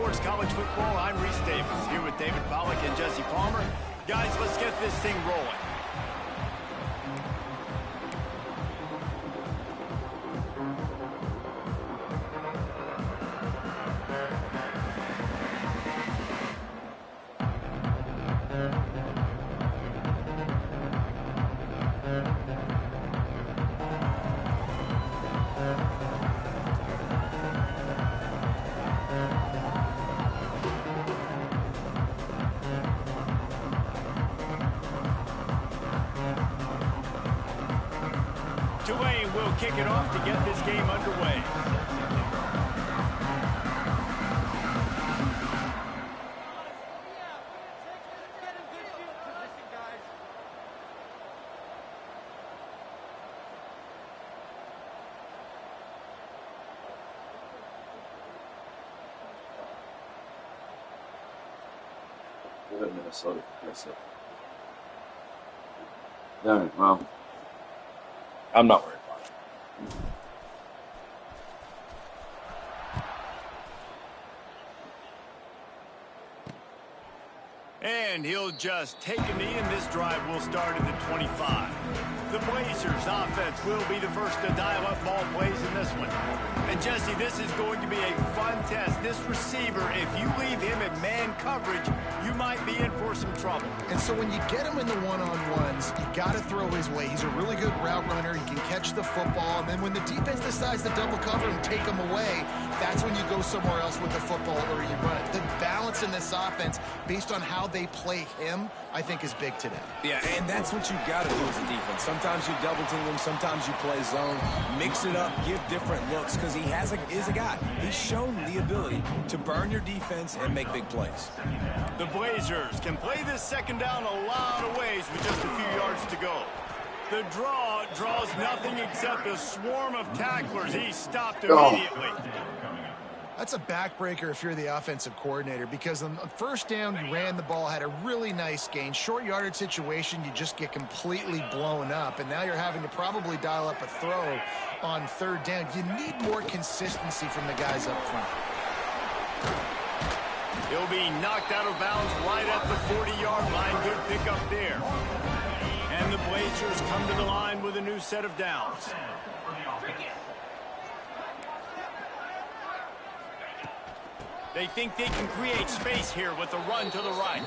Sports College Football. I'm Reese Davis, here with David Pollack and Jesse Palmer. Guys, let's get this thing rolling. Tulane will kick it off to get this game underway. Live in Minnesota, damn it, well, I'm not worried about it. And he'll just take a knee, and this drive will start at the 25. The Blazers offense will be the first to dial up ball plays in this one. And Jesse, this is going to be a fun test. This receiver, if you leave him in man coverage, you might be in for some trouble. And so when you get him in the one-on-ones, you got to throw his way. He's a really good route runner. He can catch the football. And then when the defense decides to double cover and take him away, that's when you go somewhere else with the football or you run it. The balance in this offense, based on how they play him, I think is big today. Yeah, and that's what you got to do as a defense. Sometimes you double team him, sometimes you play zone, mix it up, give different looks, because he is a guy. He's shown the ability to burn your defense and make big plays. The Blazers can play this second down a lot of ways with just a few yards to go. The draw draws nothing except a swarm of tacklers. He's stopped immediately. That's a backbreaker if you're the offensive coordinator, because on the first down, you ran the ball, had a really nice gain. Short yardage situation, you just get completely blown up, and now you're having to probably dial up a throw on third down. You need more consistency from the guys up front. He'll be knocked out of bounds right at the 40-yard line. Good pickup there. And the Blazers come to the line with a new set of downs. They think they can create space here with a run to the right.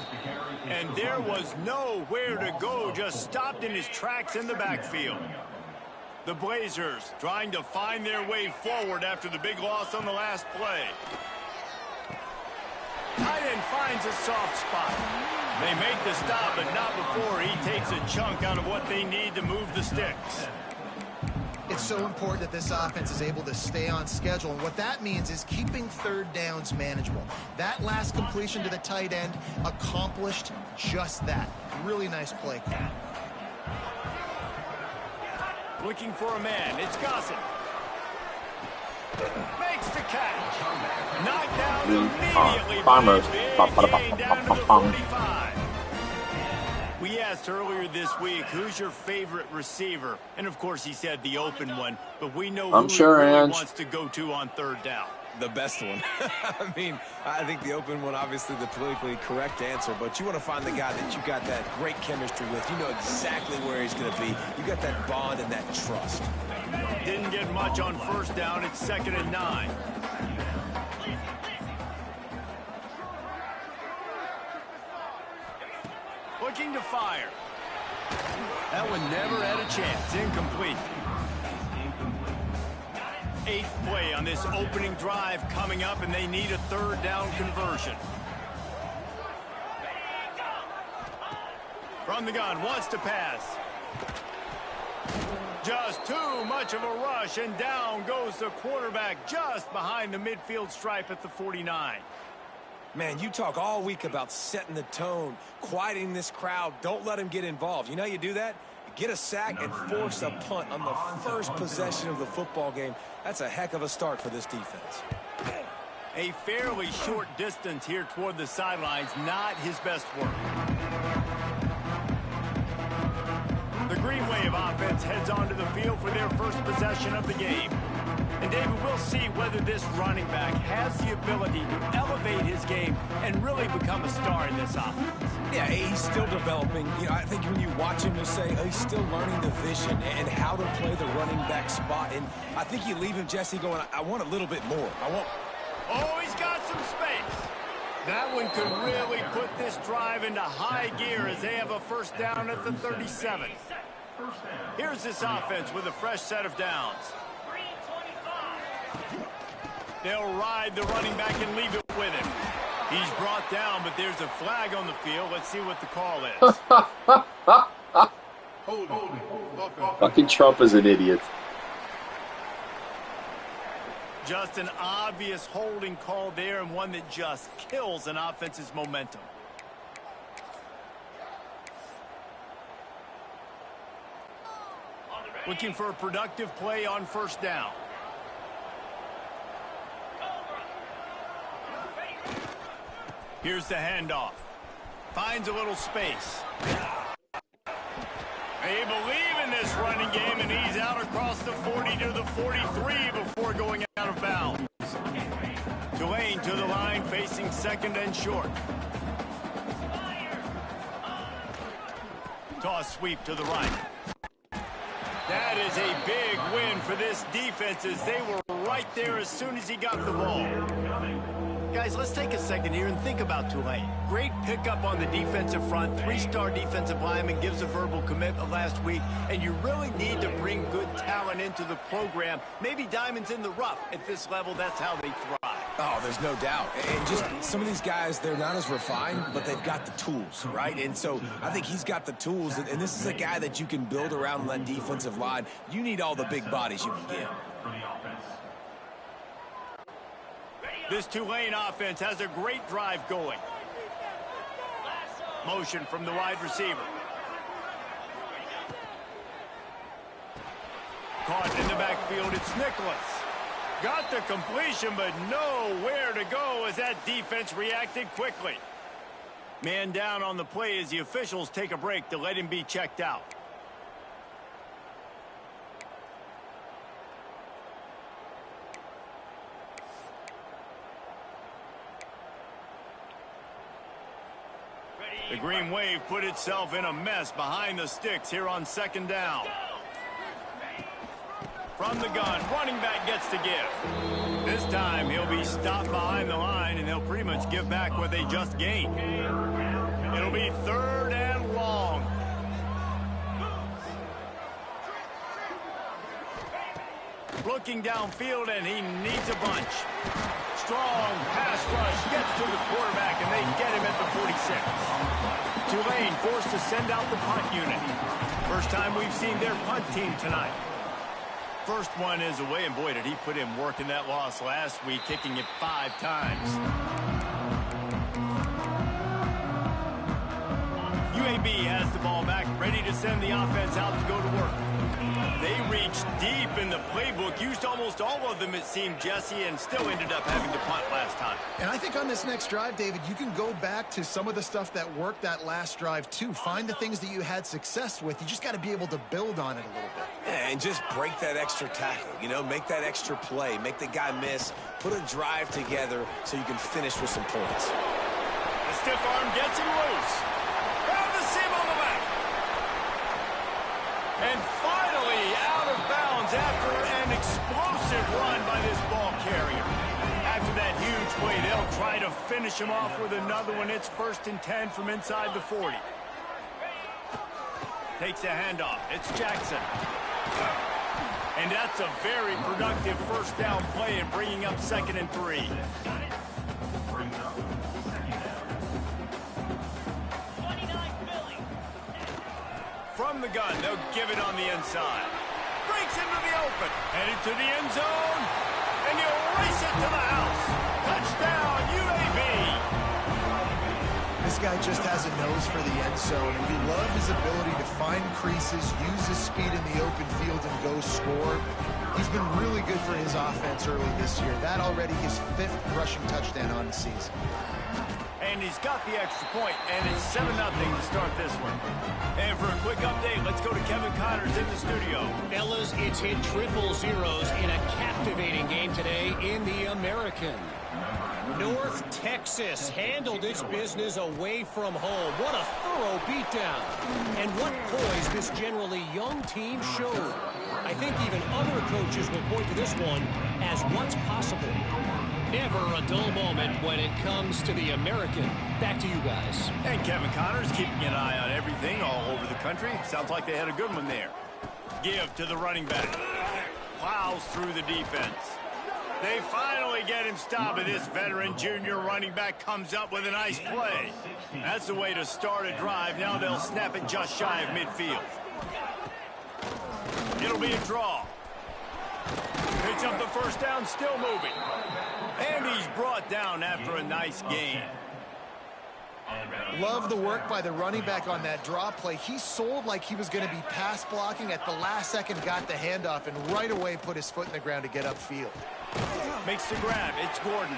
And there was nowhere to go, just stopped in his tracks in the backfield. The Blazers trying to find their way forward after the big loss on the last play. Tight end finds a soft spot. They make the stop, but not before he takes a chunk out of what they need to move the sticks. It's so important that this offense is able to stay on schedule, and what that means is keeping third downs manageable. That last completion to the tight end accomplished just that. Really nice play call. Looking for a man. It's Gossett. Makes the catch. Knocked down immediately by a big gain down to the 45. We asked earlier this week, who's your favorite receiver? And, of course, he said the open one. But we know who he really wants to go to on third down. The best one. I mean, I think the open one, obviously the politically correct answer, but you want to find the guy that you got that great chemistry with. You know exactly where he's going to be. You got that bond and that trust. Didn't get much on first down. It's 2nd and 9. Looking to fire. That one never had a chance. Incomplete. 8th play on this opening drive coming up, and they need a third down conversion. From the gun, wants to pass. Just too much of a rush, and down goes the quarterback just behind the midfield stripe at the 49. Man, you talk all week about setting the tone, quieting this crowd. Don't let them get involved. You know how you do that? You get a sack and force a punt on the first possession of the football game. That's a heck of a start for this defense. A fairly short distance here toward the sidelines, not his best work. The Green Wave offense heads onto the field for their first possession of the game. And David, we'll see whether this running back has the ability to elevate his game and really become a star in this offense. Yeah, he's still developing. You know, I think when you watch him, you'll say, oh, he's still learning the vision and how to play the running back spot. And I think you leave him, Jesse, going, I want a little bit more. Oh, he's got some space. That one could really put this drive into high gear as they have a first down at the 37. Here's this offense with a fresh set of downs. They'll ride the running back and leave it with him. He's brought down, but there's a flag on the field. Let's see what the call is. Fucking Trump is an idiot. Just an obvious holding call there, and one that just kills an offense's momentum. Looking for a productive play on first down. Here's the handoff. Finds a little space. They believe in this running game, and he's out across the 40 to the 43 before going out of bounds. Tulane to the line, facing second and short. Toss sweep to the right. That is a big win for this defense as they were right there as soon as he got the ball. Guys, let's take a second here and think about Tulane. Great pickup on the defensive front. 3-star defensive lineman gives a verbal commitment last week, and you really need to bring good talent into the program. Maybe diamonds in the rough. At this level, that's how they thrive. Oh, there's no doubt. And just some of these guys, they're not as refined, but they've got the tools, right? And so I think he's got the tools, and this is a guy that you can build around that defensive line. You need all the big bodies you can get. This Tulane offense has a great drive going. Motion from the wide receiver. Caught in the backfield, it's Nicholas. Got the completion, but nowhere to go as that defense reacted quickly. Man down on the play as the officials take a break to let him be checked out. The Green Wave put itself in a mess behind the sticks here on second down. From the gun, running back gets to give. This time he'll be stopped behind the line, and they'll pretty much give back what they just gained. It'll be third and long. Looking downfield, and he needs a bunch. Strong pass rush gets to the quarterback, and they get him at the 46. Tulane forced to send out the punt unit. First time we've seen their punt team tonight. First one is away, and boy, did he put in work in that loss last week, kicking it 5 times. UAB has the ball back, ready to send the offense out to go to work. They reached deep in the playbook, used almost all of them, it seemed, Jesse, and still ended up having to punt last time. And I think on this next drive, David, you can go back to some of the stuff that worked that last drive, too. Find the things that you had success with. You just got to be able to build on it a little bit. Yeah, and just break that extra tackle, you know, make that extra play, make the guy miss, put a drive together so you can finish with some points. The stiff arm gets him loose. Found the seam on the back. And finally out of bounds after an explosive run by this ball carrier. After that huge play, they'll try to finish him off with another one. It's 1st and 10 from inside the 40. Takes a handoff. It's Jackson. And that's a very productive first down play and bringing up 2nd and 3. From the gun, they'll give it on the inside. Breaks into the open. Headed to the end zone. And he'll race it to the house. Touchdown, UAB. This guy just has a nose for the end zone, and we love his ability to find creases, use his speed in the open field, and go score. He's been really good for his offense early this year. That already his 5th rushing touchdown on the season. And he's got the extra point, and it's 7-0 to start this one. And for a quick update, let's go to Kevin Connors in the studio. Fellas, it's hit triple zeros in a captivating game. game today in the American. North Texas handled its business away from home. What a thorough beatdown. And what poise this generally young team showed. I think even other coaches will point to this one as what's possible. Never a dull moment when it comes to the American. Back to you guys. And Kevin Connors keeping an eye on everything all over the country. Sounds like they had a good one there. Give to the running back. Plows through the defense. They finally get him stopped, and this veteran junior running back comes up with a nice play. That's the way to start a drive. Now they'll snap it just shy of midfield. It'll be a draw. Picks up the first down, still moving. And he's brought down after a nice gain. Love the work by the running back on that draw play. He sold like he was going to be pass blocking. At the last second, got the handoff, and right away put his foot in the ground to get upfield. Makes the grab. It's Gordon.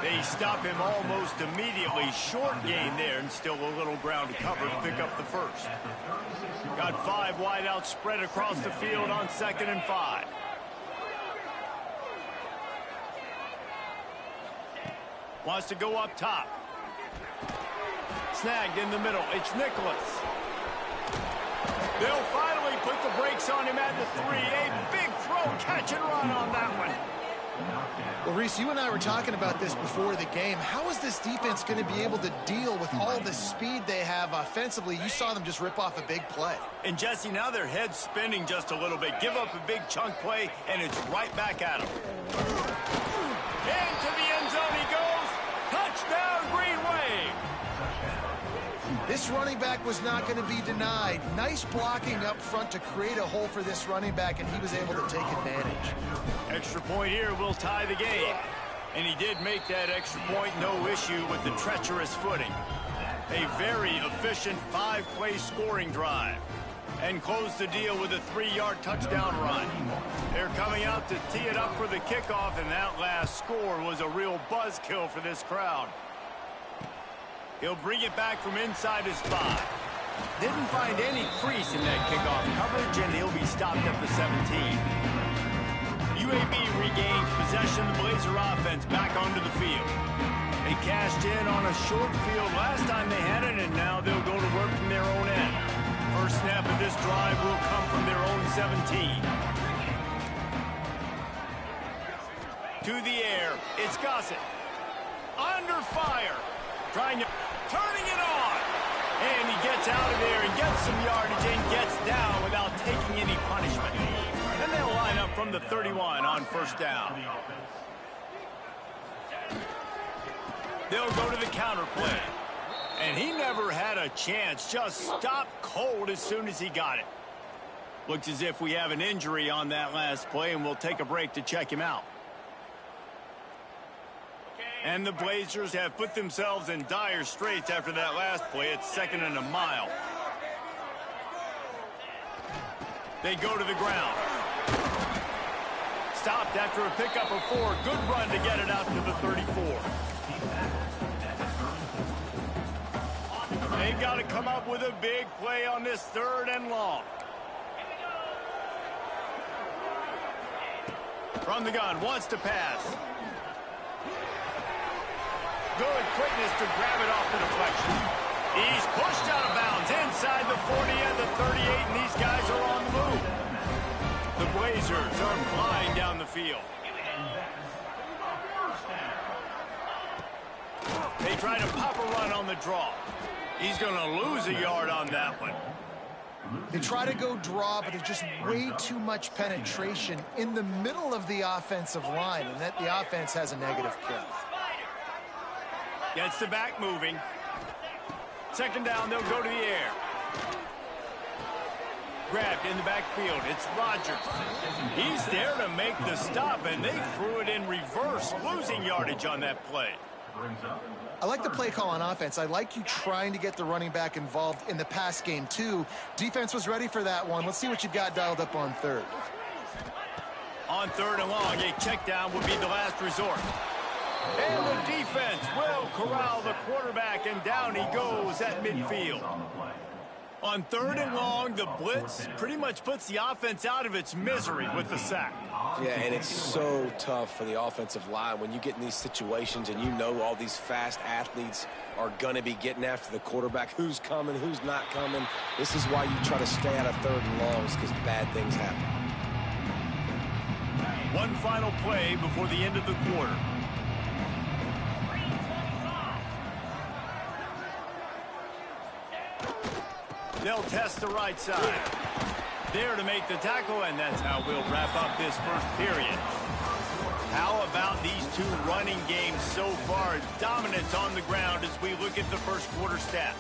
They stop him almost immediately. Short gain there, and still a little ground to cover to pick up the first. Got 5 wideouts spread across the field on 2nd and 5. Wants to go up top. Snagged in the middle. It's Nicholas. They'll finally put the brakes on him at the 3. A big throw, catch and run on that one. Well, Reese, you and I were talking about this before the game. How is this defense going to be able to deal with all the speed they have offensively? You saw them just rip off a big play. And, Jesse, now their head's spinning just a little bit. Give up a big chunk play, and it's right back at them. Into the end zone he goes. Touchdown, Green Wave. This running back was not going to be denied. Nice blocking up front to create a hole for this running back, and he was able to take advantage. Extra point here will tie the game. And he did make that extra point, no issue with the treacherous footing. A very efficient 5-play scoring drive. And close the deal with a 3-yard touchdown run. They're coming out to tee it up for the kickoff, and that last score was a real buzzkill for this crowd. He'll bring it back from inside his 5. Didn't find any crease in that kickoff coverage, and he'll be stopped at the 17. UAB regains possession of the Blazer offense back onto the field. They cashed in on a short field last time they had it, and now they'll go to work from their own end. First snap of this drive will come from their own 17. To the air, it's Gossett. Under fire. Turning it on. And he gets out of there and gets some yardage and gets down without taking any punishment. And they'll line up from the 31 on first down. They'll go to the counter play. And he never had a chance. Just stopped cold as soon as he got it. Looks as if we have an injury on that last play, and we'll take a break to check him out. And the Blazers have put themselves in dire straits after that last play. It's 2nd and a mile. They go to the ground. Stopped after a pickup of 4. Good run to get it out to the 34. They've got to come up with a big play on this 3rd and long. From the gun, wants to pass. Good quickness to grab it off the deflection. He's pushed out of bounds inside the 40 and the 38, and these guys are on the move. The Blazers are flying down the field. They try to pop a run on the draw. He's going to lose a yard on that one. They try to go draw, but there's just way too much penetration in the middle of the offensive line, and that the offense has a negative play. Gets the back moving. 2nd down, they'll go to the air. Grabbed in the backfield. It's Rodgers. He's there to make the stop, and they threw it in reverse, losing yardage on that play. I like the play call on offense. I like you trying to get the running back involved in the pass game, too. Defense was ready for that one. Let's see what you've got dialed up on 3rd. On 3rd and long, a check down would be the last resort. And the defense will corral the quarterback, and down he goes at midfield. On 3rd and long, the blitz pretty much puts the offense out of its misery with the sack. Yeah, and it's so tough for the offensive line when you get in these situations and you know all these fast athletes are going to be getting after the quarterback. Who's coming, who's not coming. This is why you try to stay out of 3rd and longs, because bad things happen. One final play before the end of the quarter. They'll test the right side. There to make the tackle, and that's how we'll wrap up this first period. How about these two running games so far? Dominance on the ground as we look at the first quarter stats.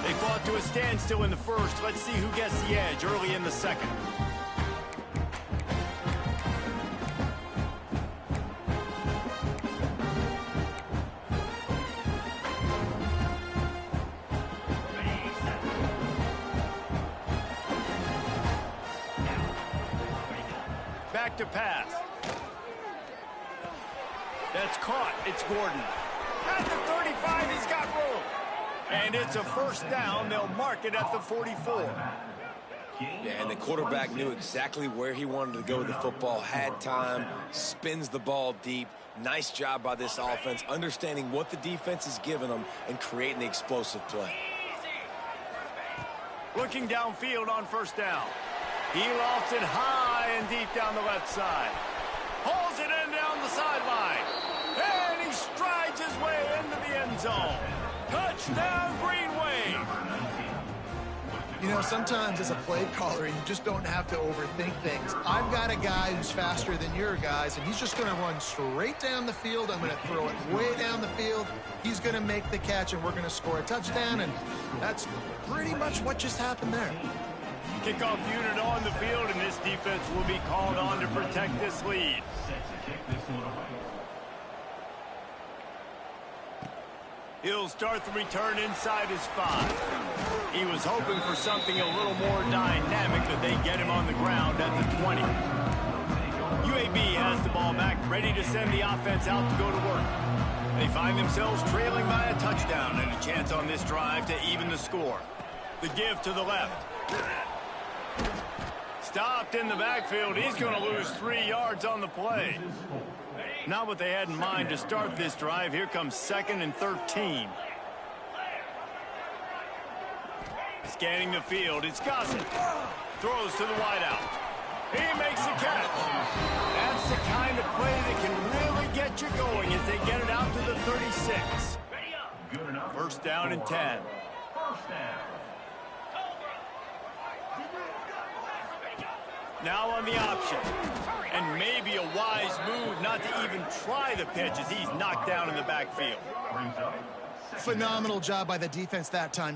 They fought to a standstill in the first. Let's see who gets the edge early in the second. Back to pass. That's caught. It's Gordon. At the 35, he's got room. And it's a first down. They'll mark it at the 44. Yeah, and the quarterback knew exactly where he wanted to go with the football, had time, spins the ball deep. Nice job by this offense, understanding what the defense is giving them and creating the explosive play. Looking downfield on first down. He lofts it high and deep down the left side. Hauls it in down the sideline. And he strides his way into the end zone. Touchdown, Green Wave. You know, sometimes as a play caller, you just don't have to overthink things. I've got a guy who's faster than your guys, and he's just going to run straight down the field. I'm going to throw it way down the field. He's going to make the catch, and we're going to score a touchdown, and that's pretty much what just happened there. Kickoff unit on the field, and this defense will be called on to protect this lead. He'll start the return inside his 5. He was hoping for something a little more dynamic, but they get him on the ground at the 20. UAB has the ball back, ready to send the offense out to go to work. They find themselves trailing by a touchdown and a chance on this drive to even the score. The give to the left. Stopped in the backfield. He's going to lose 3 yards on the play. Not what they had in mind to start this drive. Here comes 2nd and 13. Scanning the field. It's Gossett. Throws to the wideout. He makes the catch. That's the kind of play that can really get you going as they get it out to the 36. First down and 10. Now on the option. And maybe a wise move not to even try the pitch as he's knocked down in the backfield. Phenomenal job by the defense that time.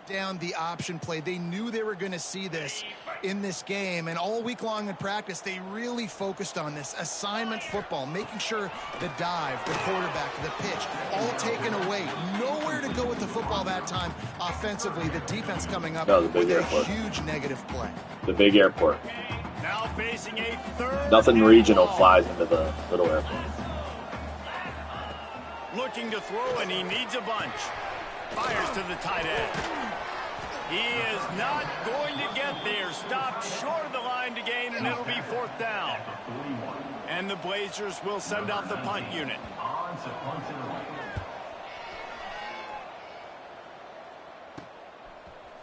Down the option play. They knew they were going to see this in this game, and all week long in practice they really focused on this assignment football, making sure the dive, the quarterback, the pitch, all taken away. Nowhere to go with the football that time offensively. The defense coming up with a huge negative play. The big airport. Now facing a 3rd. Nothing regional flies into the little airport. Looking to throw, and he needs a bunch. Fires to the tight end. He is not going to get there. Stopped short of the line to gain, and it'll be 4th down. And the Blazers will send out the punt unit.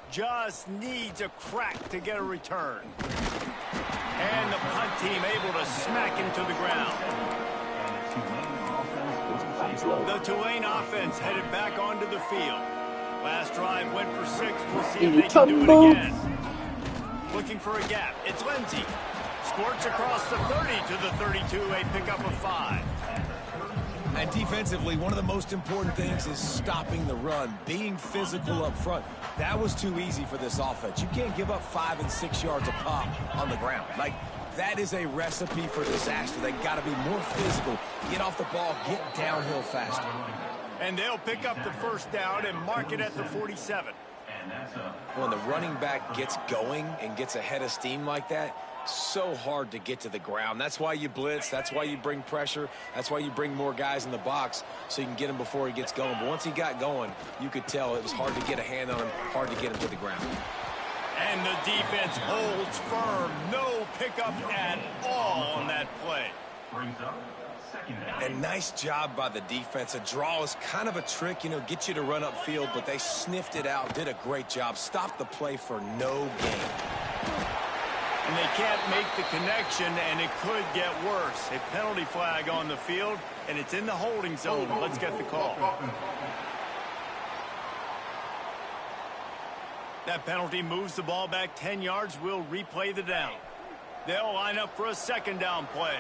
Just needs a crack to get a return. And the punt team able to smack him to the ground. The Tulane offense headed back onto the field. Last drive went for 6. We'll see if they can do it again. Looking for a gap. It's Lindsey. Squirts across the 30 to the 32. A pickup of 5. And defensively, one of the most important things is stopping the run, being physical up front. That was too easy for this offense. You can't give up 5 and 6 yards a pop on the ground. Like, that is a recipe for disaster. They got to be more physical, get off the ball, get downhill faster. And they'll pick up the first down and mark it at the 47. When the running back gets going and gets ahead of steam like that, So hard to get to the ground. That's why you blitz. That's why you bring pressure. That's why you bring more guys in the box so you can get him before he gets going. But once he got going, you could tell it was hard to get a hand on him, hard to get him to the ground. And the defense holds firm. No pickup at all on that play. And nice job by the defense. A draw is kind of a trick, you know, get you to run upfield, but they sniffed it out, did a great job, stopped the play for no gain. And they can't make the connection, and it could get worse. A penalty flag on the field, and it's in the holding zone. Let's get the call. That penalty moves the ball back 10 yards. We'll replay the down. They'll line up for a second down play.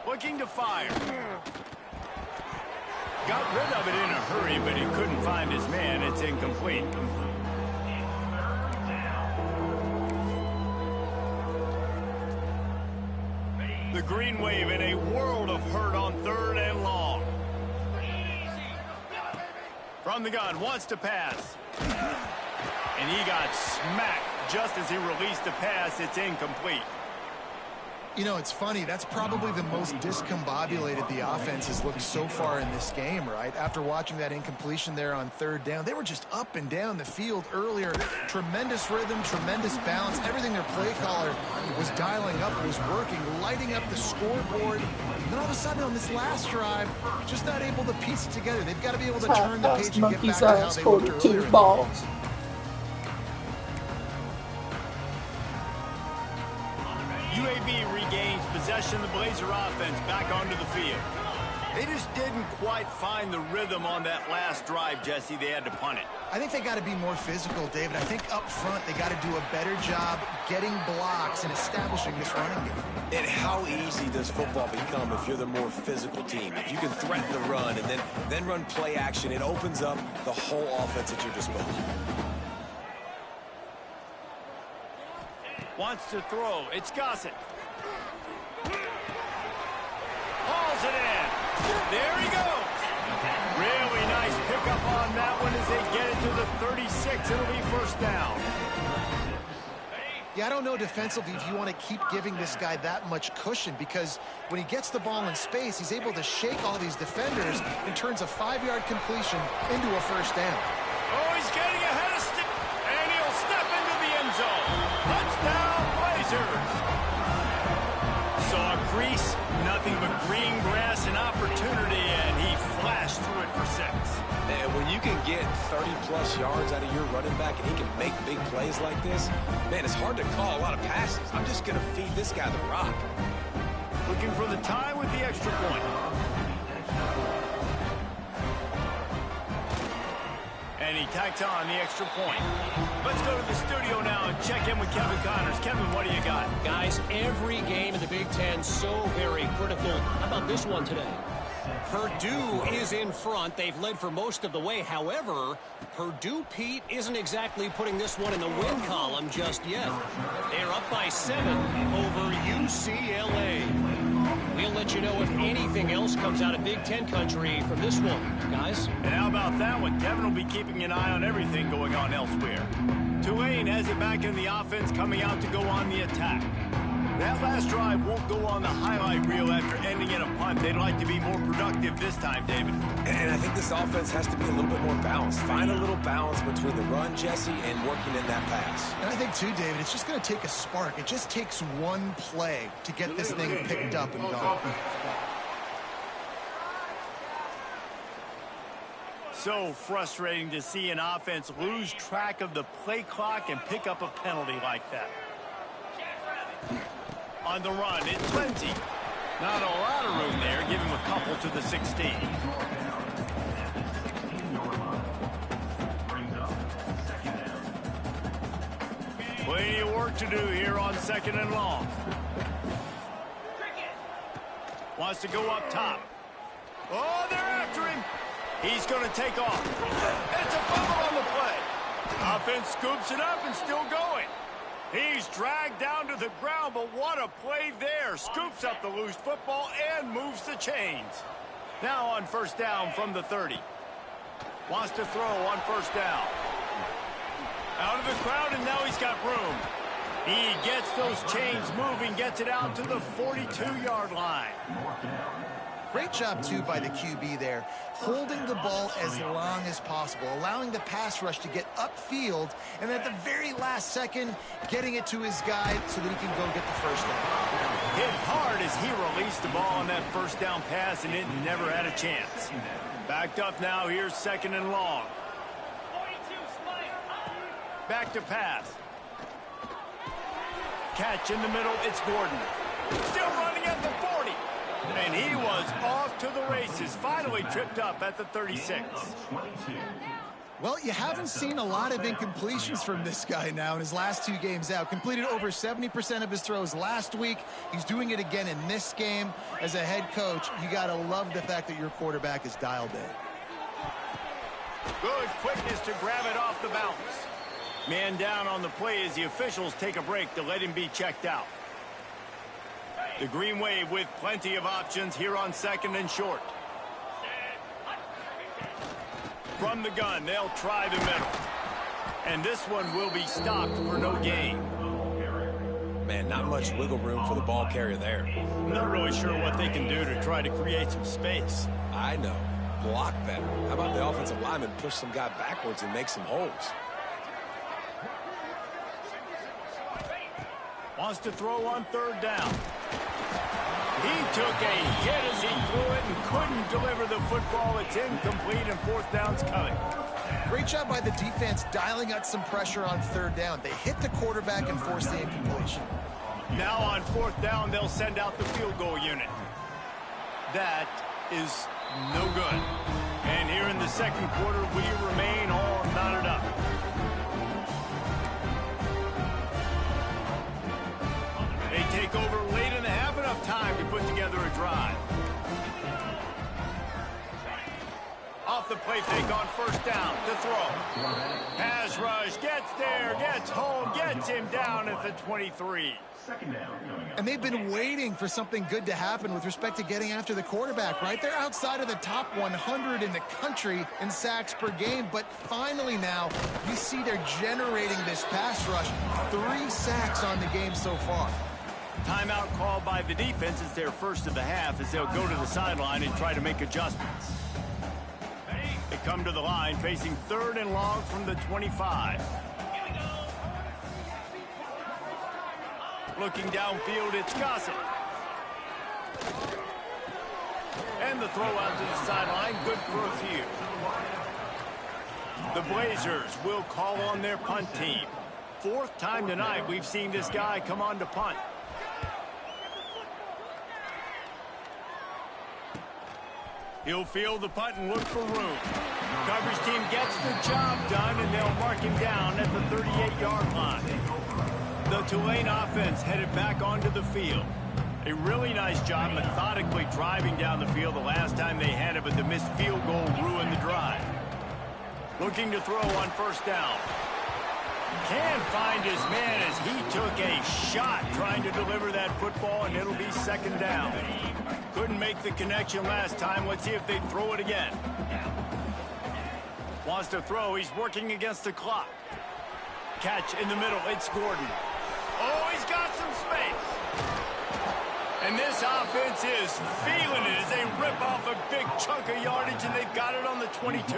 Looking to fire. Got rid of it in a hurry, but he couldn't find his man. It's incomplete. The Green Wave in a world of hurt on 3rd and long. From the gun, wants to pass. And he got smacked just as he released the pass. It's incomplete. You know, it's funny. That's probably the most discombobulated the offense has looked so far in this game, right? After watching that incompletion there on 3rd down, they were just up and down the field earlier. Tremendous rhythm, tremendous balance. Everything their play caller was dialing up was working, lighting up the scoreboard. And then all of a sudden on this last drive, just not able to piece it together. They've got to be able to turn the page and get back to how they looked earlier. Balls. UAB regains possession of the Blazer offense back onto the field. They just didn't quite find the rhythm on that last drive, Jesse. They had to punt it. I think they got to be more physical, David. I think up front they got to do a better job getting blocks and establishing this running game. And how easy does football become if you're the more physical team? If you can threaten the run and then run play action, it opens up the whole offense at your disposal. Wants to throw. It's Gossett. Hauls it in. There he goes. Really nice pickup on that one as they get it to the 36. It'll be first down. Yeah, I don't know defensively if you want to keep giving this guy that much cushion, because when he gets the ball in space, he's able to shake all these defenders and turns a 5-yard completion into a first down. Oh, he's getting ahead of stick, and he'll step into the end zone. Touchdown, Blazers. Saw a crease, nothing but green grass and opportunity, and he flashed through it for 6. And when you can get 30-plus yards out of your running back and he can make big plays like this, man, it's hard to call a lot of passes. I'm just going to feed this guy the rock. Looking for the tie with the extra point. And he tacks on the extra point. Let's go to the studio now and check in with Kevin Connors. Kevin, what do you got? Guys, every game in the Big Ten so very critical. How about this one today? Purdue is in front. They've led for most of the way. However, Purdue, Pete, isn't exactly putting this one in the win column just yet. They're up by 7 over UCLA. We'll let you know if anything else comes out of Big Ten country from this one, guys. And how about that one? Kevin will be keeping an eye on everything going on elsewhere. Tulane has it back in the offense, coming out to go on the attack. That last drive won't go on the highlight reel after ending in a punt. They'd like to be more productive this time, David. And I think this offense has to be a little bit more balanced. Find a little balance between the run, Jesse, and working in that pass. And I think, too, David, it's just going to take a spark. It just takes one play to get this thing picked up and going. So frustrating to see an offense lose track of the play clock and pick up a penalty like that. On the run, it's plenty. Not a lot of room there. Give him a couple to the 16. Plenty of work to do here on 2nd and long. Wants to go up top. Oh, they're after him. He's going to take off. It's a fumble on the play. Offense scoops it up and still going. He's dragged down to the ground, but what a play there. Scoops up the loose football and moves the chains. Now on first down from the 30. Wants to throw on first down. Out of the crowd, and now he's got room. He gets those chains moving, gets it out to the 42-yard line. Great job, too, by the QB there, holding the ball as long as possible, allowing the pass rush to get upfield, and at the very last second, getting it to his guy so that he can go get the first down. Hit hard as he released the ball on that first down pass, and it never had a chance. Backed up now, here's 2nd and long. Back to pass. Catch in the middle, it's Gordon. Still running at the 40. And he was off to the races, finally tripped up at the 36. Well, you haven't seen a lot of incompletions from this guy now in his last 2 games out. Completed over 70% of his throws last week. He's doing it again in this game. As a head coach, you got to love the fact that your quarterback is dialed in. Good quickness to grab it off the bounce. Man down on the play as the officials take a break to let him be checked out. The Green Wave with plenty of options here on 2nd and short. From the gun, they'll try the middle. And this one will be stopped for no gain. Man, not much wiggle room for the ball carrier there. I'm not really sure what they can do to try to create some space. I know. Block better. How about the offensive lineman push some guy backwards and make some holes? Wants to throw on 3rd down. He took a hit as he threw it and couldn't deliver the football. It's incomplete and 4th down's coming. Great job by the defense dialing out some pressure on 3rd down. They hit the quarterback and forced the incompletion. Now on 4th down, they'll send out the field goal unit. That is no good. And here in the 2nd quarter, we remain all knotted up. They take over late in the half, enough time to put together a drive. Off the play fake on 1st down to throw. Pass rush, gets there, gets home, gets him down at the 23. And they've been waiting for something good to happen with respect to getting after the quarterback, right? They're outside of the top 100 in the country in sacks per game, but finally now you see they're generating this pass rush. 3 sacks on the game so far. Timeout called by the defense. It's their first of the half as they'll go to the sideline and try to make adjustments. They come to the line facing 3rd and long from the 25. Looking downfield, it's Gossett. And the throw out to the sideline, good for a few. The Blazers will call on their punt team. 4th time tonight we've seen this guy come on to punt. He'll field the punt and look for room. Coverage team gets the job done, and they'll mark him down at the 38-yard line. The Tulane offense headed back onto the field. A really nice job methodically driving down the field the last time they had it, but the missed field goal ruined the drive. Looking to throw on 1st down. Can't find his man as he took a shot trying to deliver that football, and it'll be 2nd down. Couldn't make the connection last time. Let's see if they throw it again. Wants to throw. He's working against the clock. Catch in the middle. It's Gordon. Oh, he's got some space. And this offense is feeling it as they rip off a big chunk of yardage, and they've got it on the 22.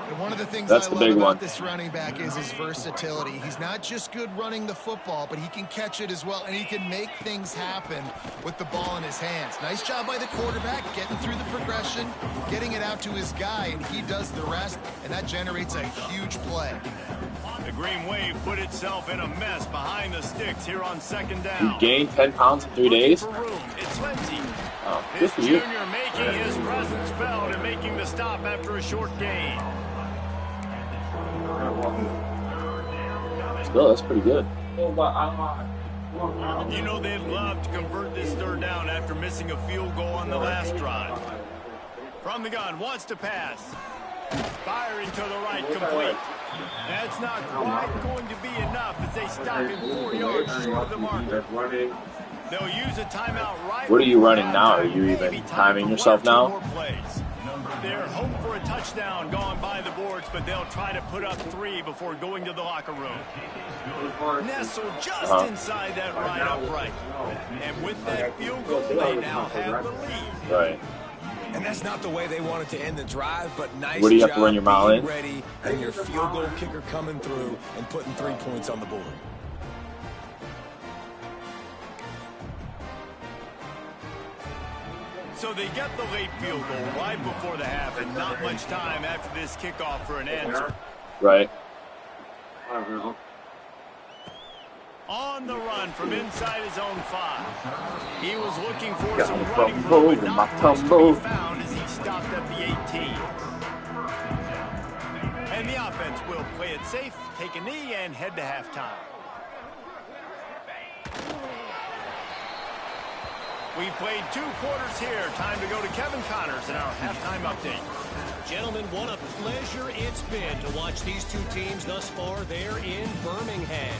And one of the things That's I the love big about one. this running back is his versatility. He's not just good running the football, but he can catch it as well, and he can make things happen with the ball in his hands. Nice job by the quarterback, getting through the progression, getting it out to his guy, and he does the rest, and that generates a huge play. The Green Wave put itself in a mess behind the sticks here on 2nd down. You gained 10 pounds in 3 days? For room. It's Lindsey. Oh, good This for you. junior making his presence felt and making the stop after a short gain. Still, that's pretty good. You know they'd love to convert this 3rd down after missing a field goal on the last drive. From the gun, wants to pass. Firing to the right, complete. That's not quite going to be enough as they stop him 4 yards short of the marker. They'll use a timeout right. What are you running now? Are you Maybe even time timing for yourself 1 or 2 now? more plays. They're home for a touchdown gone by the boards, but they'll try to put up 3 before going to the locker room. Nestled just inside that right upright. And with that field goal, they now have the lead. Right. And that's not the way they wanted to end the drive, but nice What do you job have to run your mile being in? ready and your field goal kicker coming through and putting 3 points on the board. So they get the late field goal right before the half, and not much time after this kickoff for an answer. Right. On the run from inside his own 5. He was looking for Got some the running tumble room, with but my not much to tumble. be found as he stopped at the 18. And the offense will play it safe, take a knee, and head to halftime. We've played 2 quarters here. Time to go to Kevin Connors in our halftime update. Gentlemen, what a pleasure it's been to watch these 2 teams thus far there in Birmingham.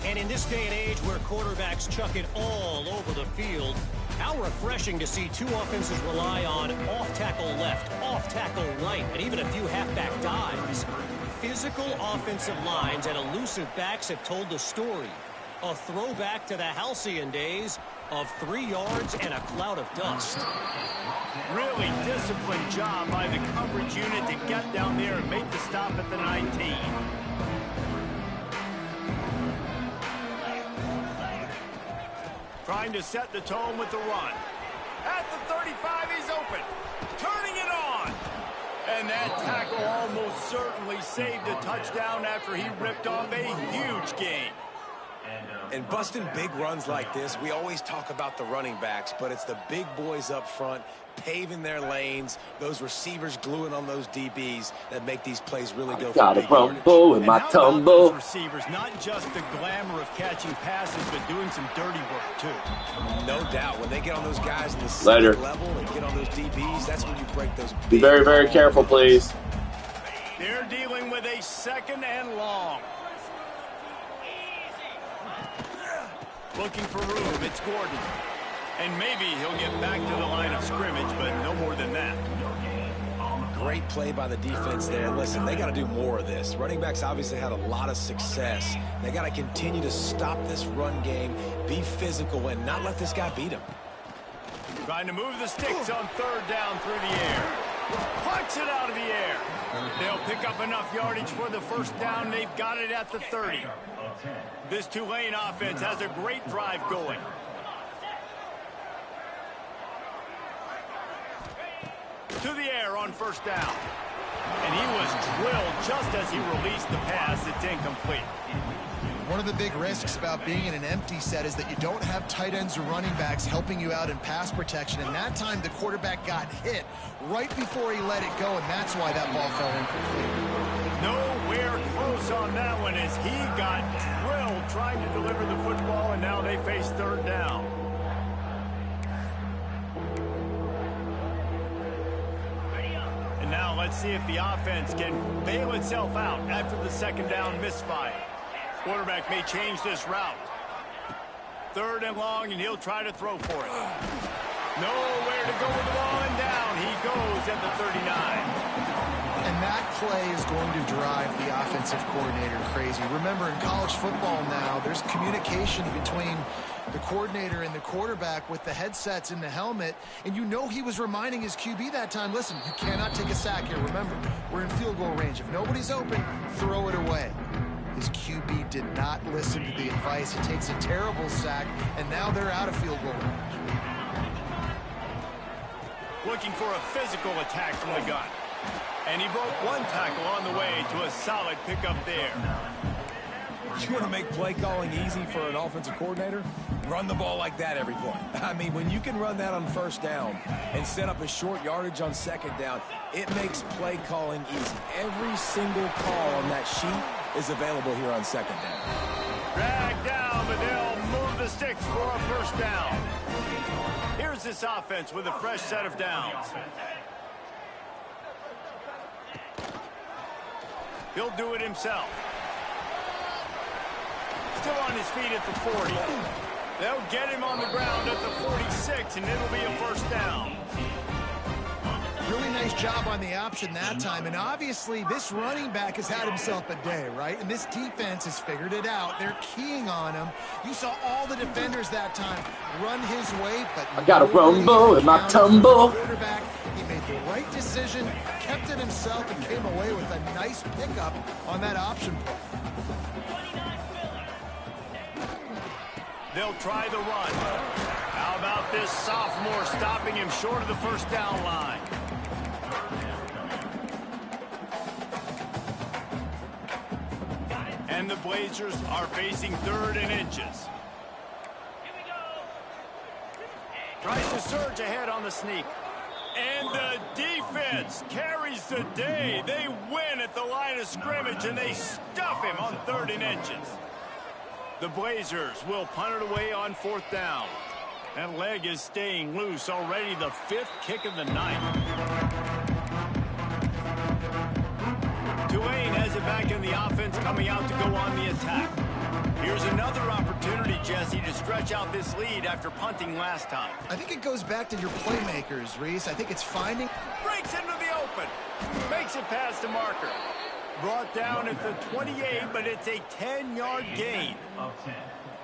And in this day and age where quarterbacks chuck it all over the field, how refreshing to see 2 offenses rely on off-tackle left, off-tackle right, and even a few halfback dives. Physical offensive lines and elusive backs have told the story. A throwback to the halcyon days of 3 yards and a cloud of dust. Really disciplined job by the coverage unit to get down there and make the stop at the 19. Trying to set the tone with the run. At the 35, he's open. Turning it on. And that tackle almost certainly saved a touchdown after he ripped off a huge gain. And busting big runs like this, we always talk about the running backs, but it's the big boys up front paving their lanes, those receivers gluing on those DBs that make these plays really go for big yardage. With my how tumble. about those receivers, not just the glamour of catching passes, but doing some dirty work too. No doubt. When they get on those guys in the Later. second level and get on those DBs, that's when you break those big Be very, very long careful, runs. please. They're dealing with a 2nd and long. Looking for room, it's Gordon. And maybe he'll get back to the line of scrimmage, but no more than that. Great play by the defense there. Listen, they got to do more of this. Running backs obviously had a lot of success. They got to continue to stop this run game, be physical, and not let this guy beat him. Trying to move the sticks on 3rd down through the air. Punch it out of the air. They'll pick up enough yardage for the 1st down. They've got it at the 30. This Tulane offense has a great drive going. To the air on 1st down. And he was drilled just as he released the pass. It's incomplete. One of the big risks about being in an empty set is that you don't have tight ends or running backs helping you out in pass protection. And that time the quarterback got hit right before he let it go, and that's why that ball fell incomplete. Nowhere close on that one as he got drilled trying to deliver the football, and now they face 3rd down. And now let's see if the offense can bail itself out after the 2nd down misfire. Quarterback may change this route. 3rd and long, and he'll try to throw for it. Nowhere to go with the ball, and down he goes at the 39. And that play is going to drive the offensive coordinator crazy. Remember, in college football now, there's communication between the coordinator and the quarterback with the headsets in the helmet, and you know he was reminding his QB that time, listen, you cannot take a sack here. Remember, we're in field goal range. If nobody's open, throw it away. His QB did not listen to the advice. He takes a terrible sack, and now they're out of field goal range. Looking for a physical attack from the gun. And he broke 1 tackle on the way to a solid pickup there. You want to make play calling easy for an offensive coordinator? Run the ball like that every play. I mean, when you can run that on 1st down and set up a short yardage on 2nd down, it makes play calling easy. Every single call on that sheet is available here on 2nd down. Dragged down, but they'll move the sticks for a 1st down. Here's this offense with a fresh set of downs. He'll do it himself. Still on his feet at the 40. They'll get him on the ground at the 46, and it'll be a 1st down. Really nice job on the option that time. And obviously, this running back has had himself a day, right? And this defense has figured it out. They're keying on him. You saw all the defenders that time run his way, but I got a rumble in my tumble. Quarterback, he made the right decision, kept it himself, and came away with a nice pickup on that option play. They'll try the run. How about this sophomore stopping him short of the first down line? And the Blazers are facing 3rd and inches. Tries to surge ahead on the sneak. And the defense carries the day. They win at the line of scrimmage, and they stuff him on 3rd and inches. The Blazers will punt it away on 4th down. That leg is staying loose already, the 5th kick of the night. Tulane has it back in the offense, coming out to go on the attack. Here's another opportunity, Jesse, to stretch out this lead after punting last time. I think it goes back to your playmakers, Reese. I think it's finding... Breaks into the open. Makes it past the marker. Brought down at the 28, but it's a 10-yard gain.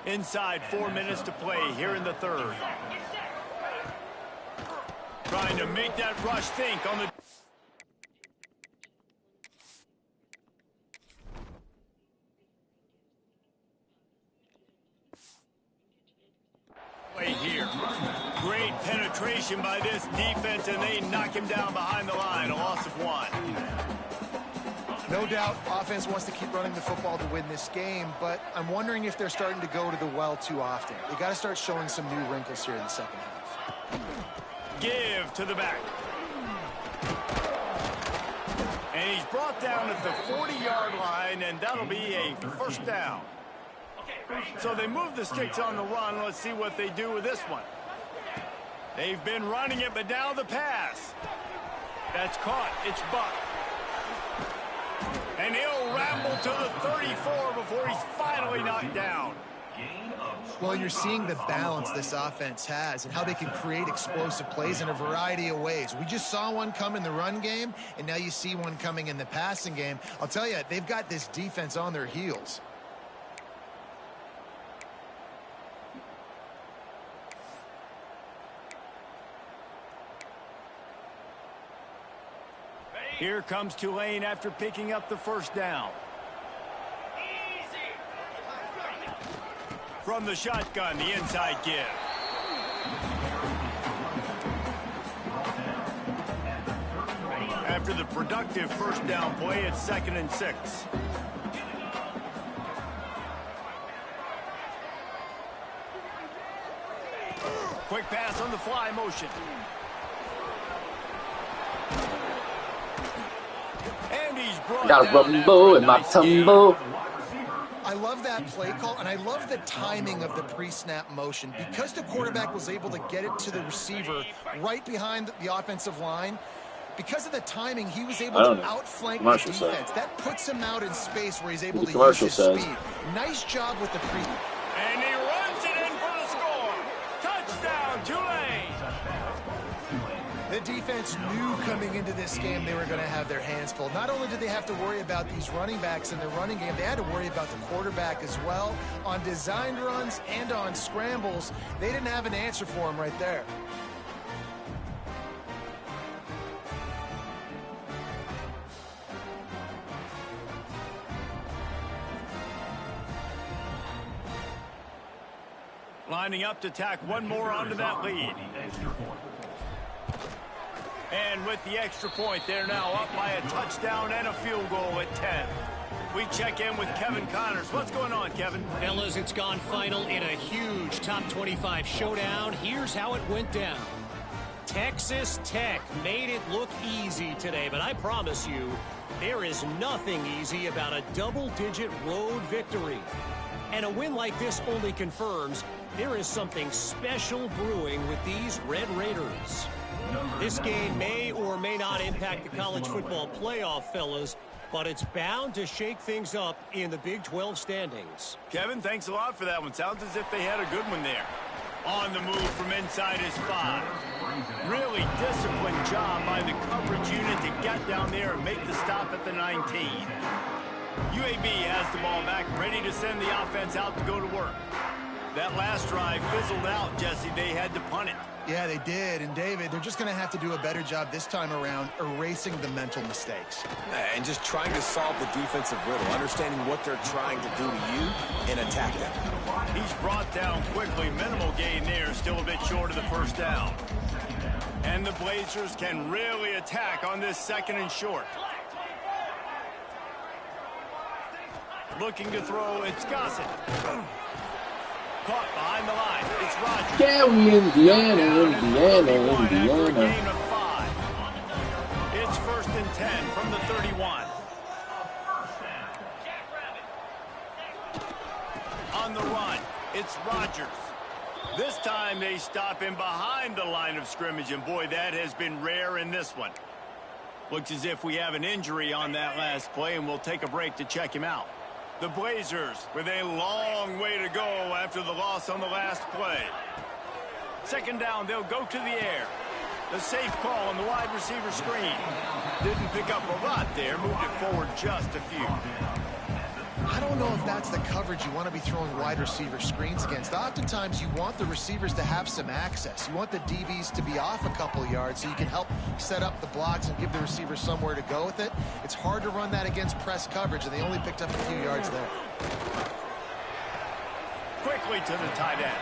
Inside 4 minutes to play here in the 3rd. Trying to make that rush think on the... Play here. Great penetration by this defense, and they knock him down behind the line. A loss of 1. No doubt, offense wants to keep running the football to win this game, but I'm wondering if they're starting to go to the well too often. They got to start showing some new wrinkles here in the second half. Give to the back. And he's brought down at the 40-yard line, and that'll be a first down. So they move the sticks on the run. Let's see what they do with this one. They've been running it, but now the pass. That's caught. It's Buck. And he'll ramble to the 34 before he's finally knocked down. Well, you're seeing the balance this offense has and how they can create explosive plays in a variety of ways. We just saw one come in the run game, and now you see one coming in the passing game. I'll tell you, they've got this defense on their heels. Here comes Tulane after picking up the first down. From the shotgun, the inside give. After the productive first down play, it's 2nd and 6. Quick pass on the fly motion. And he's brought Got a rumble in my tumble. I love that play call, and I love the timing of the pre-snap motion. Because the quarterback was able to get it to the receiver right behind the offensive line, because of the timing, he was able to outflank the defense. That puts him out in space where he's able to use his speed. Nice job with the pre. And he runs it in for the score. Touchdown, Tulane. The defense knew coming into this game they were going to have their hands full. Not only did they have to worry about these running backs in the running game, they had to worry about the quarterback as well. On designed runs and on scrambles, they didn't have an answer for him right there. Lining up to tack one more onto that lead. And with the extra point, they're now up by a touchdown and a field goal at 10. We check in with Kevin Connors. What's going on, Kevin? Fellas, it's gone final in a huge top 25 showdown. Here's how it went down. Texas Tech made it look easy today, but I promise you, there is nothing easy about a double-digit road victory. And a win like this only confirms there is something special brewing with these Red Raiders. This game may or may not impact the college football playoff, fellas, but it's bound to shake things up in the Big 12 standings. Kevin, thanks a lot for that one. Sounds as if they had a good one there. On the move from inside his 5. Really disciplined job by the coverage unit to get down there and make the stop at the 19. UAB has the ball back, ready to send the offense out to go to work. That last drive fizzled out, Jesse. They had to punt it. Yeah, they did. And, David, they're just going to have to do a better job this time around erasing the mental mistakes. And just trying to solve the defensive riddle, understanding what they're trying to do to you and attack them. He's brought down quickly. Minimal gain there, still a bit short of the first down. And the Blazers can really attack on this 2nd and short. Looking to throw, it's Gossett. Caught behind the line. It's Rogers. Yeah, we Indiana. After a gain of 5. It's 1st and 10 from the 31. On the run, it's Rogers. This time they stop him behind the line of scrimmage, and boy, that has been rare in this one. Looks as if we have an injury on that last play, and we'll take a break to check him out. The Blazers with a long way to go after the loss on the last play. 2nd down, they'll go to the air. The safe call on the wide receiver screen. Didn't pick up a lot there, moved it forward just a few. I don't know if that's the coverage you want to be throwing wide receiver screens against. Oftentimes, you want the receivers to have some access. You want the DBs to be off a couple yards so you can help set up the blocks and give the receivers somewhere to go with it. It's hard to run that against press coverage, and they only picked up a few yards there. Quickly to the tight end.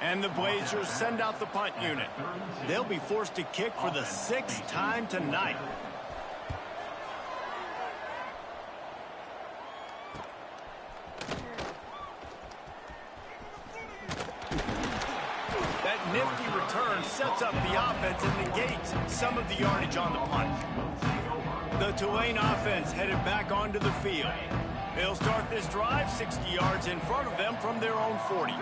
And the Blazers send out the punt unit. They'll be forced to kick for the 6th time tonight. Nifty return sets up the offense and negates some of the yardage on the punt. The Tulane offense headed back onto the field. They'll start this drive 60 yards in front of them from their own 40.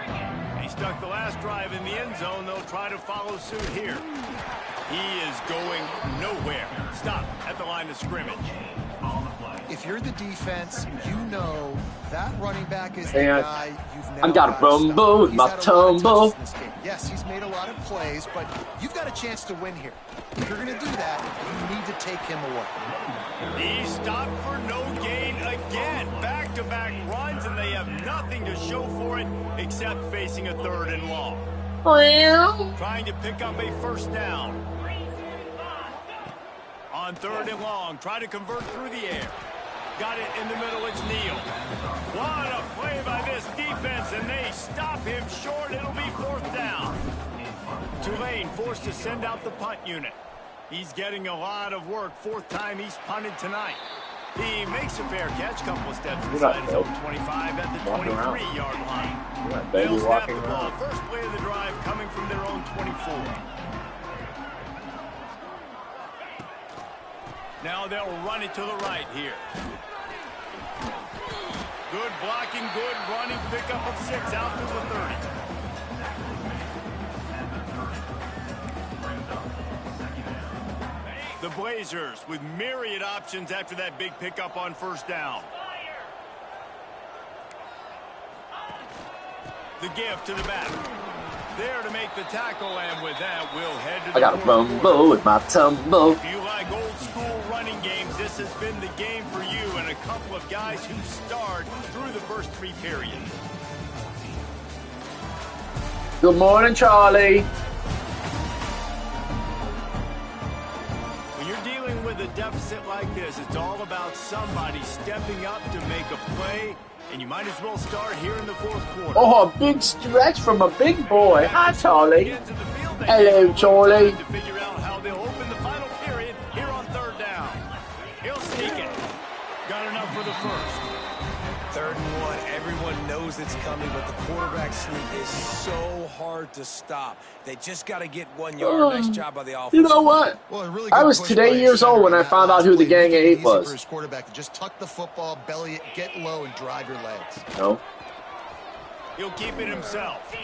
They stuck the last drive in the end zone. They'll try to follow suit here. He is going nowhere. Stop at the line of scrimmage. If you're the defense, you know that running back is the guy you've never got a bumble with my tumble. Yes, he's made a lot of plays, but you've got a chance to win here. If you're going to do that, you need to take him away. He stopped for no gain again. Back-to-back runs, and they have nothing to show for it except facing a 3rd and long. Trying to pick up a 1st down. On 3rd and long, try to convert through the air. Got it in the middle, it's Neal. What a play by this defense, and they stop him short. It'll be 4th down. Tulane forced to send out the punt unit. He's getting a lot of work. 4th time he's punted tonight. He makes a fair catch, couple of steps inside his own 25 at the 23-yard line. They'll snap the ball. First play of the drive coming from their own 24. Now they'll run it to the right here. Good blocking, good running, pickup of 6 out to the 30. The Blazers with myriad options after that big pickup on 1st down. The give to the back. There to make the tackle, and with that, we'll head to the I got a bumble with my tumble. If you like old school running games, this has been the game for you, and a couple of guys who starred through the first 3 periods. Good morning, Charlie. When you're dealing with a deficit like this, it's all about somebody stepping up to make a play, and you might as well start here in the 4th quarter. Oh, a big stretch from a big boy. Hi, Charlie. Hello, Charlie. To figure out how they'll open the final period here on 3rd down. He'll sneak it. Got enough for the 1st. 3rd and 1. Everyone knows it's coming, but the quarterback sneak is so hard to stop. They just got to get 1 yard. Nice job by the offense. You know what? Well, really I was today years old when I found out who the Gang of 8 was. For his quarterback to just tuck the football, belly it, get low, and drive your legs. No. He'll keep it himself.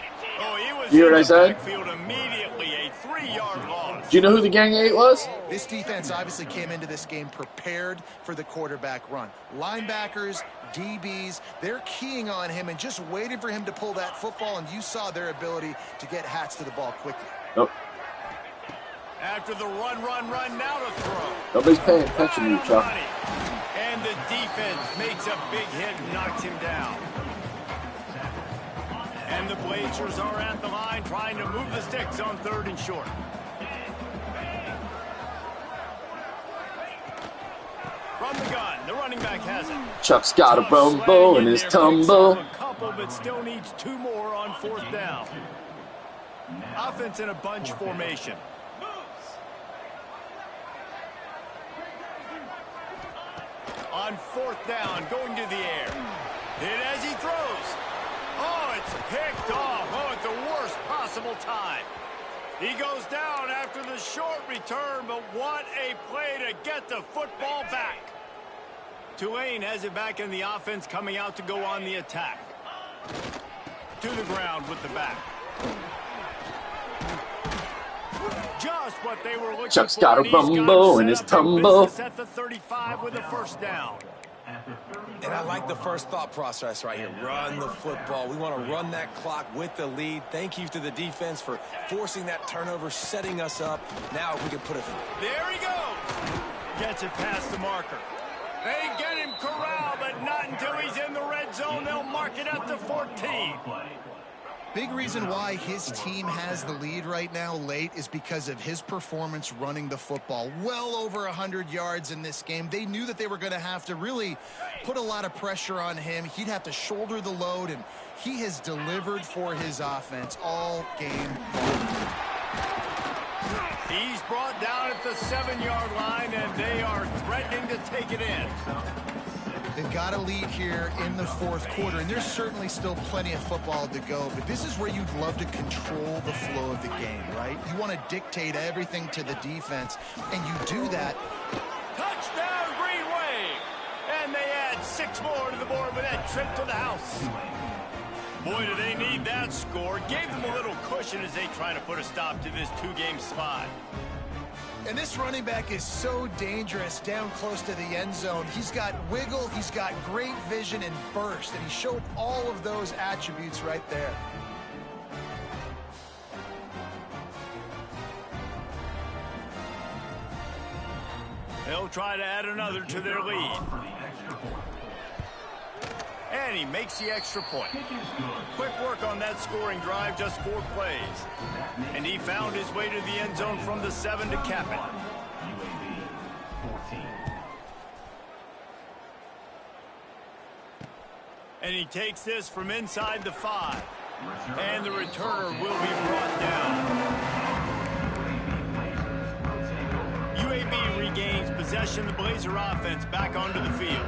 Oh, he was You hear in what I the said? backfield immediately, a 3-yard loss. Do you know who the Gang 8 was? This defense obviously came into this game prepared for the quarterback run. Linebackers, DBs, they're keying on him and just waiting for him to pull that football, and you saw their ability to get hats to the ball quickly. Nope. After the run, now to throw. Nobody's paying attention to you, Chuck. And the defense makes a big hit and knocks him down. And the Blazers are at the line trying to move the sticks on 3rd and short. From the gun, the running back has it. Chuck's got a bumble in his tumble. A couple, but still needs 2 more on 4th down. Offense in a bunch formation. On 4th down, going to the air. Hit as he throws. Oh, it's picked off. Oh, at the worst possible time. He goes down after the short return, but what a play to get the football back. Tulane has it back in the offense, coming out to go on the attack. To the ground with the back. Just what they were looking Chuck's for. got a bumble in his tumble. At the 35 with a 1st down. And I like the first thought process right here. Run the football. We want to run that clock with the lead. Thank you to the defense for forcing that turnover, setting us up. Now if we can put it... There he goes. Gets it past the marker. They get him corralled, but not until he's in the red zone. They'll mark it at the 14. Big reason why his team has the lead right now late is because of his performance running the football. Well over 100 yards in this game. They knew that they were going to have to really put a lot of pressure on him. He'd have to shoulder the load, and he has delivered for his offense all game long. He's brought down at the 7-yard line, and they are threatening to take it in. They've got a lead here in the 4th quarter, and there's certainly still plenty of football to go, but this is where you'd love to control the flow of the game, right? You want to dictate everything to the defense, and you do that. Touchdown, Green Wave! And they add 6 more to the board with that trip to the house. Boy, do they need that score. Gave them a little cushion as they try to put a stop to this 2-game slide. And this running back is so dangerous down close to the end zone. He's got wiggle, he's got great vision and burst, and he showed all of those attributes right there. They'll try to add another to their lead. And he makes the extra point. Quick work on that scoring drive, just 4 plays. And he found his way to the end zone from the 7 to cap it. And he takes this from inside the 5. And the returner will be brought down. UAB regains possession of the Blazer offense back onto the field.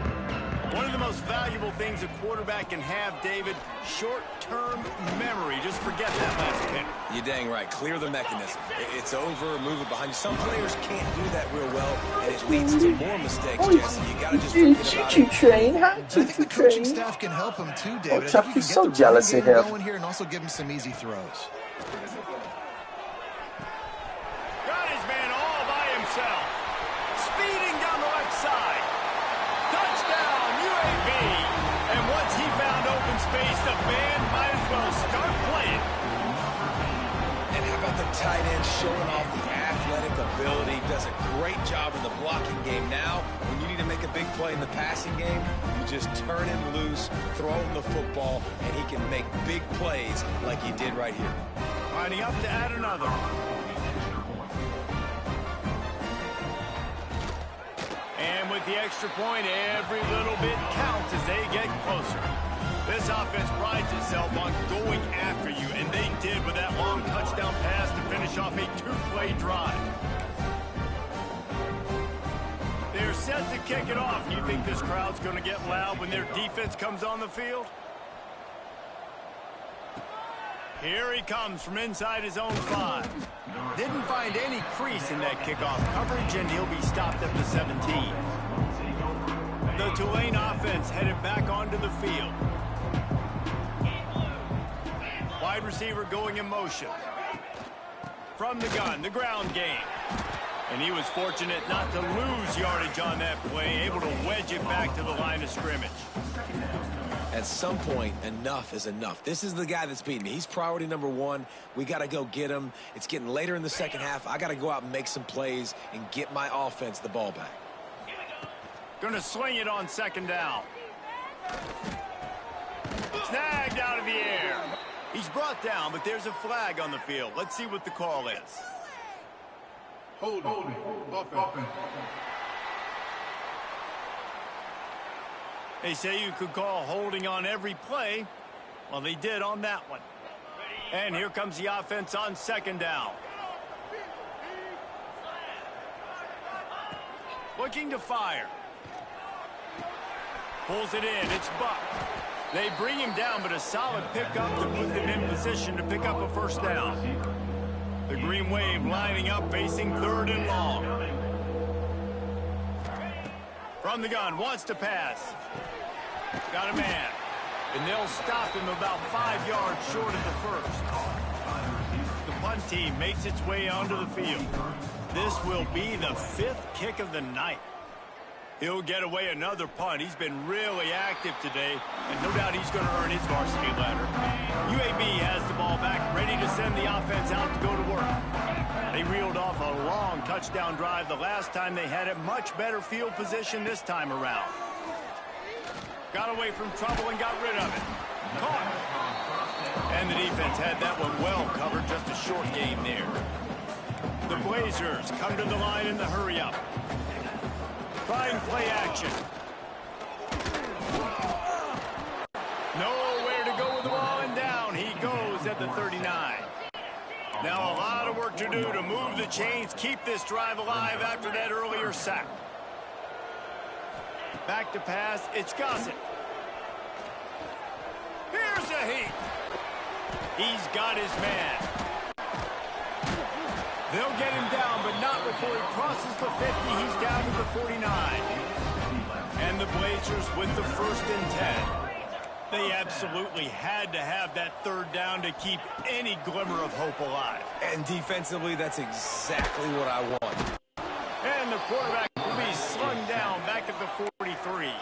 One of the most valuable things a quarterback can have, David, short-term memory. Just forget that last pick. You're dang right. Clear the mechanism. It's over, move it behind you. Some players can't do that real well, and it leads to more mistakes, Jesse. You got to just forget about it. Train, I think the coaching staff can help him too, David. Chuck is so jealous of him. Going here and also give him some easy throws. Got his man all by himself. Speeding down the left side. Touchdown, UAB. And once he found open space, the band might as well start playing. And how about the tight end showing off the athletic ability? Does a great job in the blocking game. Now, when you need to make a big play in the passing game, you just turn him loose, throw him the football, and he can make big plays like he did right here. Lining up to add another. And with the extra point, every little bit counts as they get closer. This offense prides itself on going after you, and they did with that long touchdown pass to finish off a 2-play drive. They're set to kick it off. You think this crowd's going to get loud when their defense comes on the field? Here he comes from inside his own 5. Didn't find any crease in that kickoff coverage, and he'll be stopped at the 17. The Tulane offense headed back onto the field. Wide receiver going in motion. From the gun, the ground game. And he was fortunate not to lose yardage on that play, able to wedge it back to the line of scrimmage. At some point, enough is enough. This is the guy that's beating me. He's priority number one. We got to go get him. It's getting later in the second half. I got to go out and make some plays and get my offense the ball back. Going to swing it on second down. Snagged out of the air. He's brought down, but there's a flag on the field. Let's see what the call is. Hold it. Offense. They say you could call holding on every play. Well, they did on that one. And here comes the offense on second down. Looking to fire. Pulls it in. It's Buck. They bring him down, but a solid pickup to put them in position to pick up a first down. The Green Wave lining up, facing third and long. From the gun, wants to pass. Got a man. And they'll stop him about 5 yards short of the first. The punt team makes its way onto the field. This will be the 5th kick of the night. He'll get away another punt. He's been really active today, and no doubt he's going to earn his varsity ladder. UAB has the ball back, ready to send the offense out to go to work. They reeled off a long touchdown drive the last time they had it. Much better field position this time around. Got away from trouble and got rid of it. Caught. And the defense had that one well covered. Just a short game there. The Blazers come to the line in the hurry-up. Trying play action. Nowhere to go with the ball, and down he goes at the 39. Now a lot of work to do to move the chains, keep this drive alive after that earlier sack. Back to pass, it's Gossett. Here's a heat. He's got his man. They'll get him down, but not before he crosses the 50. He's down to the 49. And the Blazers with the 1st and 10. They absolutely had to have that third down to keep any glimmer of hope alive. And defensively, that's exactly what I want. And the quarterback will be slung down back at the 43.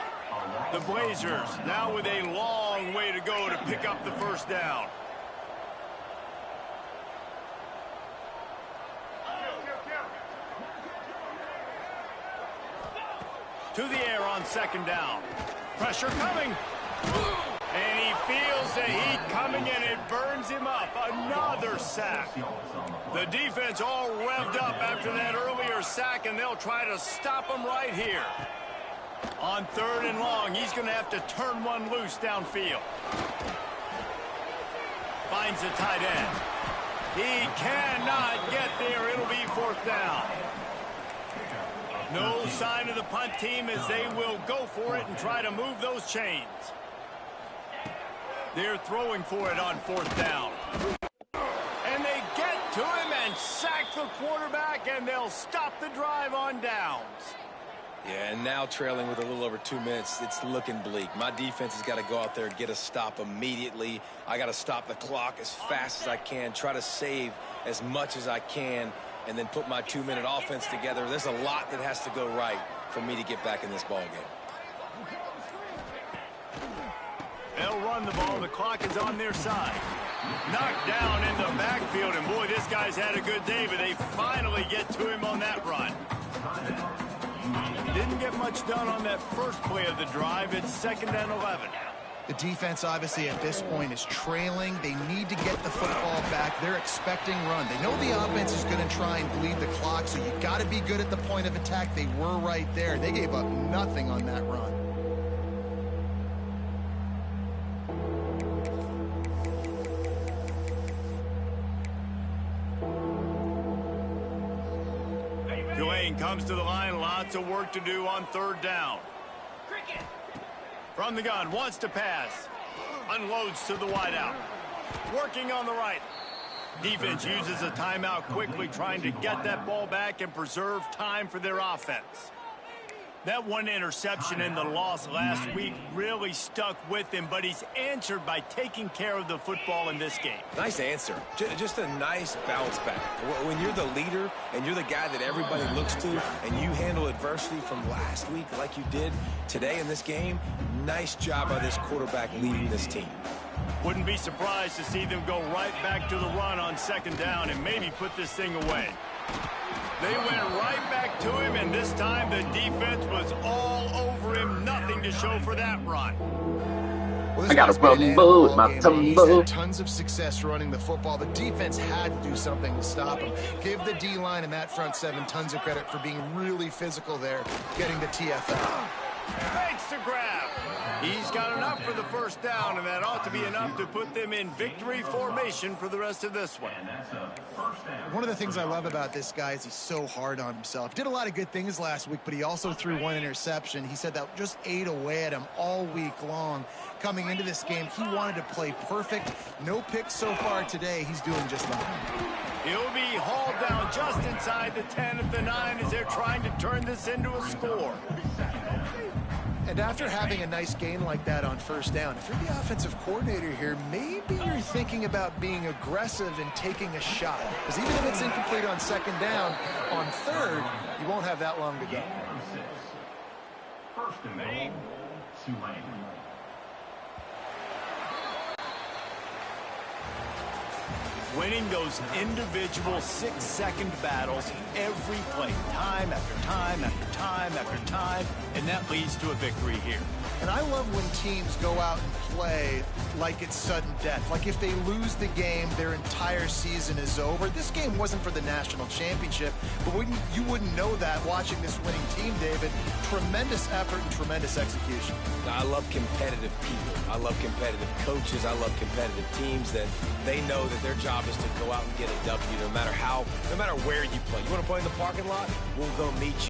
The Blazers now with a long way to go to pick up the first down. To the air on second down. Pressure coming. And he feels the heat coming, and it burns him up. Another sack. The defense all revved up after that earlier sack, and they'll try to stop him right here. On third and long, he's going to have to turn one loose downfield. Finds the tight end. He cannot get there. It'll be 4th down. No sign of the punt team as they will go for it and try to move those chains. They're throwing for it on 4th down. And they get to him and sack the quarterback, and they'll stop the drive on downs. Yeah, and now trailing with a little over 2 minutes, it's looking bleak. My defense has got to go out there and get a stop immediately. I got to stop the clock as fast as I can, try to save as much as I can, and then put my 2-minute offense together. There's a lot that has to go right for me to get back in this ball game. They'll run the ball. The clock is on their side. Knocked down in the backfield, and boy, this guy's had a good day, but they finally get to him on that run. Didn't get much done on that first play of the drive. It's 2nd and 11. The defense, obviously, at this point is trailing. They need to get the football back. They're expecting run. They know the offense is going to try and bleed the clock, so you got to be good at the point of attack. They were right there. They gave up nothing on that run. Tulane comes to the line. Lots of work to do on 3rd down. From the gun, wants to pass. Unloads to the wideout. Working on the right. Defense uses a timeout quickly, trying to get that ball back and preserve time for their offense. That one interception in the loss last week really stuck with him, but he's answered by taking care of the football in this game. Nice answer. Just a nice bounce back. When you're the leader and you're the guy that everybody looks to and you handle adversity from last week like you did today in this game, nice job by this quarterback leading this team. Wouldn't be surprised to see them go right back to the run on second down and maybe put this thing away. They went right back to him, and this time the defense was all over him. Nothing to show for that run. Well, I got a rumble, my He's tumble. had tons of success running the football. The defense had to do something to stop him. Give the D-line and that front seven tons of credit for being really physical there, getting the TFL. Fakes the grab. He's got enough for the first down, and that ought to be enough to put them in victory formation for the rest of this one. One of the things I love about this guy is he's so hard on himself. Did a lot of good things last week, but he also threw one interception. He said that just ate away at him all week long. Coming into this game, he wanted to play perfect. No picks so far today. He's doing just that. He'll be hauled down just inside the 10 at the 9 as they're trying to turn this into a score. And after having a nice gain like that on first down, if you're the offensive coordinator here, maybe you're thinking about being aggressive and taking a shot. Because even if it's incomplete on second down, on third, you won't have that long to go. First and goal, Tulane. Winning those individual 6-second battles every play, time after time after time after time, and that leads to a victory here. And I love when teams go out and play like it's sudden death. Like if they lose the game, their entire season is over. This game wasn't for the national championship, but you wouldn't know that watching this winning team, David. Tremendous effort and tremendous execution. I love competitive people. I love competitive coaches. I love competitive teams that they know that their job is to go out and get a W no matter where you play. You want to play in the parking lot? We'll go meet you.